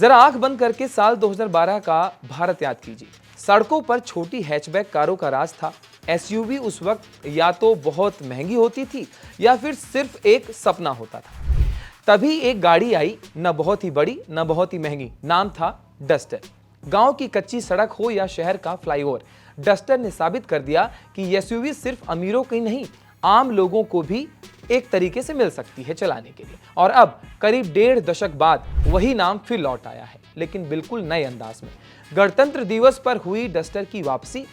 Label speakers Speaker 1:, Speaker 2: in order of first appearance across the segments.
Speaker 1: जरा आंख बंद करके साल 2012 का भारत याद कीजिए। सड़कों पर छोटी हैचबैक कारों का राज था। एसयूवी उस वक्त या तो बहुत महंगी होती थी या फिर सिर्फ एक सपना होता था। तभी एक गाड़ी आई, न बहुत ही बड़ी न बहुत ही महंगी, नाम था डस्टर। गांव की कच्ची सड़क हो या शहर का फ्लाईओवर, डस्टर ने साबित कर दिया कि एसयूवी सिर्फ अमीरों की नहीं, आम लोगों को भी एक तरीके से मिल सकती है चलाने के लिए। और अब करीब 1.5 दशक बाद वही नाम फिर लौट आया है, लेकिन बिल्कुल नए अंदाज में। गणतंत्र दिवस पर हुई डस्टर की वापसी।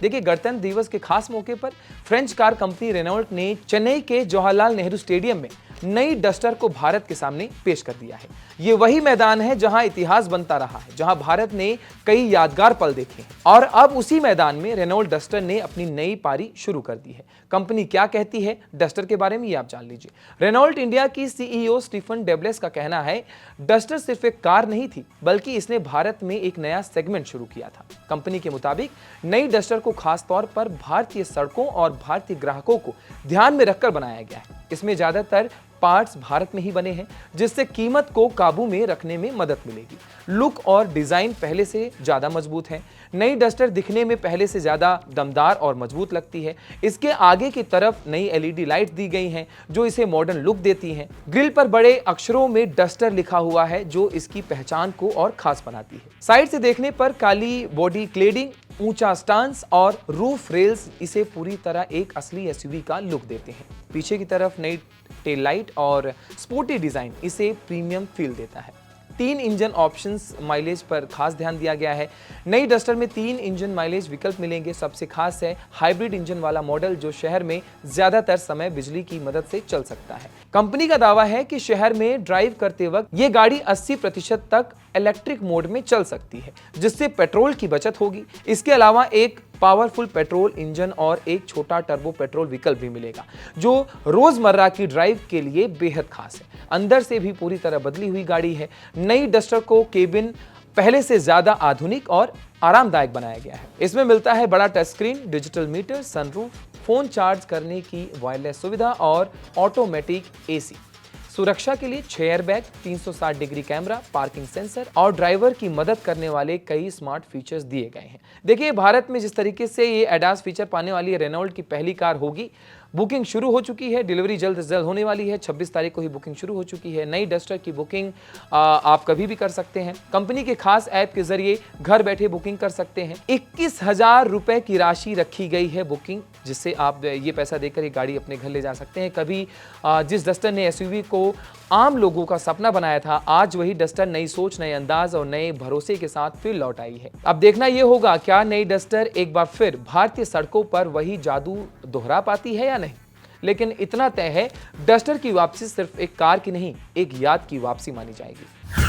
Speaker 1: देखिए, गणतंत्र दिवस के खास मौके पर फ्रेंच कार कंपनी रेनॉल्ट ने चेन्नई के जवाहरलाल नेहरू स्टेडियम में नई डस्टर को भारत के सामने पेश कर दिया है। ये वही मैदान है जहां इतिहास बनता रहा है, जहां भारत ने कई यादगार पल देखे हैं। और अब उसी मैदान में रेनॉल्ट डस्टर ने अपनी नई पारी शुरू कर दी है। कंपनी क्या कहती है डस्टर के बारे में, ये आप जान लीजिए। रेनॉल्ट इंडिया की सीईओ स्टीफन डेब्लेस का कहना है, डस्टर सिर्फ एक कार नहीं थी, बल्कि इसने भारत में एक नया सेगमेंट शुरू किया था। कंपनी के मुताबिक नई डस्टर को खास तौर पर भारतीय सड़कों और भारतीय ग्राहकों को ध्यान में रखकर बनाया गया है। इसमें ज्यादातर पार्ट्स भारत में ही बने हैं, जिससे कीमत को काबू में रखने में मदद मिलेगी। लुक और डिजाइन पहले से ज्यादा मजबूत है। नई डस्टर दिखने में पहले से ज्यादा दमदार और मजबूत लगती है। इसके आगे की तरफ नई एलईडी लाइट दी गई हैं, जो इसे मॉडर्न लुक देती हैं। ग्रिल पर बड़े अक्षरों में डस्टर लिखा हुआ है, जो इसकी पहचान को और खास बनाती है। साइड से देखने पर काली बॉडी क्लेडिंग, ऊंचा स्टांस और रूफ रेल्स इसे पूरी तरह एक असली एसयूवी का लुक देते हैं। पीछे की तरफ नई टेल लाइट और स्पोर्टी डिजाइन इसे प्रीमियम फील देता है। 3 इंजन ऑप्शंस माइलेज पर खास ध्यान दिया गया है। नई डस्टर में 3 इंजन माइलेज विकल्प मिलेंगे। सबसे खास है हाइब्रिड इंजन वाला मॉडल, जो शहर में ज्यादातर समय बिजली की मदद से चल सकता है। कंपनी का दावा है कि शहर में ड्राइव करते वक्त ये गाड़ी 80% तक इलेक्ट्रिक मोड में चल सकती है, जिससे पेट्रोल की बचत होगी। इसके अलावा एक पावरफुल पेट्रोल इंजन और एक छोटा टर्बो पेट्रोल विकल्प भी मिलेगा, जो रोजमर्रा की ड्राइव के लिए बेहद खास है। अंदर से भी पूरी तरह बदली हुई गाड़ी है। नई डस्टर को केबिन पहले से ज्यादा आधुनिक और आरामदायक बनाया गया है। इसमें मिलता है बड़ा touch screen, digital meter, sunroof, phone charge करने की वायरलेस सुविधा और ऑटोमेटिक एसी। सुरक्षा के लिए 6 airbag, 360 degree camera, parking sensor और ड्राइवर की मदद करने वाले कई स्मार्ट फीचर्स दिए गए हैं। देखिए, भारत में जिस तरीके से ये एडास फीचर पाने वाली रेनॉल्ट की पहली कार होगी। बुकिंग शुरू हो चुकी है, डिलीवरी जल्द से जल्द होने वाली है। 26 तारीख को ही बुकिंग शुरू हो चुकी है। नई डस्टर की बुकिंग आप कभी भी कर सकते हैं। कंपनी के खास ऐप के जरिए घर बैठे बुकिंग कर सकते हैं। 21,000 रुपए की राशि रखी गई है बुकिंग, जिससे आप ये पैसा देकर ये गाड़ी अपने घर ले जा सकते हैं। कभी जिस डस्टर ने एसयूवी को आम लोगों का सपना बनाया था, आज वही डस्टर नई सोच, नए अंदाज और नए भरोसे के साथ फिर लौट आई है। अब देखना यह होगा, क्या नई डस्टर एक बार फिर भारतीय सड़कों पर वही जादू दोहरा पाती है या नहीं। लेकिन इतना तय है, डस्टर की वापसी सिर्फ एक कार की नहीं, एक याद की वापसी मानी जाएगी।